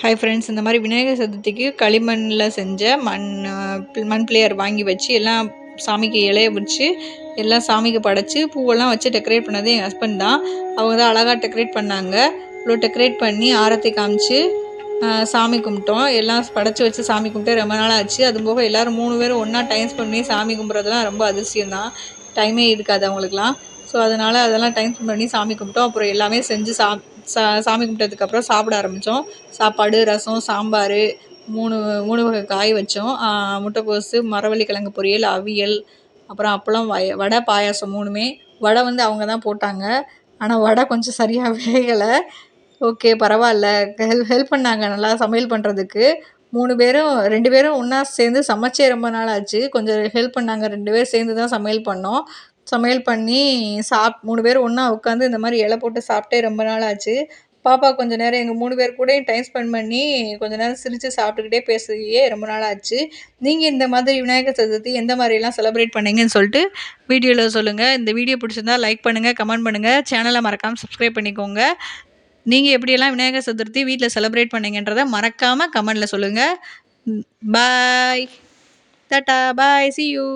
Hi friends, இந்த மாதிரி விநாயகர் சதுர்த்திக்கு களிமண்ணில் செஞ்ச மண் பிள்ளையார் வாங்கி வச்சு எல்லாம் சாமிக்கு இலைய வச்சு எல்லாம் சாமிக்கு படைச்சி பூவெல்லாம் வச்சு டெக்கரேட் பண்ணது எங்கள் ஹஸ்பண்ட் தான். அவங்க தான் அழகாக டெக்கரேட் பண்ணாங்க. இவ்வளோ டெக்கரேட் பண்ணி ஆரத்தி காமிச்சு சாமி கும்பிட்டோம். எல்லாம் படைச்சி வச்சு சாமி கும்பிட்டு ரொம்ப நாள் ஆச்சு. அதுபோக எல்லோரும் 3 பேரும் ஒன்றா டைம் ஸ்பெண்ட் பண்ணி சாமி கும்பிட்றதுலாம் ரொம்ப அதிசயம் தான். டைமே இருக்காது அவங்களுக்குலாம். ஸோ அதனால் அதெல்லாம் டைம் ஸ்பெண்ட் பண்ணி சாமி கும்பிட்டோம். அப்புறம் எல்லாமே செஞ்சு சாமி கும்பிட்டதுக்கப்புறம் சாப்பிட ஆரம்பித்தோம். சாப்பாடு, ரசம், சாம்பார், 3 வகை காய் வச்சோம். முட்டைக்கோசு, மரவள்ளி கிழங்கு பொரியல், அவியல், அப்புறம் அப்பளம், வடை, பாயாசம் 3மே. வடை வந்து அவங்க தான் போட்டாங்க. ஆனால் வடை கொஞ்சம் சரியாக வேகலை. ஓகே, பரவாயில்ல. ஹெல்ப் பண்ணாங்க நல்லா சமையல் பண்ணுறதுக்கு. 2 பேரும் ஒன்றா சேர்ந்து சமைச்சே ரொம்ப நாள் ஆச்சு. கொஞ்சம் ஹெல்ப் பண்ணாங்க. 2 பேரும் சேர்ந்து தான் சமையல் பண்ணோம். சமையல் பண்ணி 3 பேரும் ஒன்றா உட்காந்து இந்த மாதிரி இலை போட்டு சாப்பிட்டே ரொம்ப நாள் ஆச்சு. பாப்பா கொஞ்சம் நேரம் எங்கள் 3 பேர் கூடயும் டைம் ஸ்பெண்ட் பண்ணி கொஞ்சம் நேரம் சிரித்து சாப்பிட்டுக்கிட்டே பேசியே ரொம்ப நாள் ஆச்சு. நீங்கள் இந்த மாதிரி விநாயகர் சதுர்த்தி எந்த மாதிரிலாம் செலிப்ரேட் பண்ணீங்கன்னு சொல்லிட்டு வீடியோவில் சொல்லுங்கள். இந்த வீடியோ பிடிச்சிருந்தா லைக் பண்ணுங்கள், கமெண்ட் பண்ணுங்கள், சேனலை மறக்காமல் சப்ஸ்கிரைப் பண்ணிக்கோங்க. நீங்கள் எப்படியெல்லாம் விநாயகர் சதுர்த்தி வீட்டில் செலிப்ரேட் பண்ணீங்கன்றதை மறக்காமல் கமெண்டில் சொல்லுங்கள். பாய், டாட்டா, பாய், see you.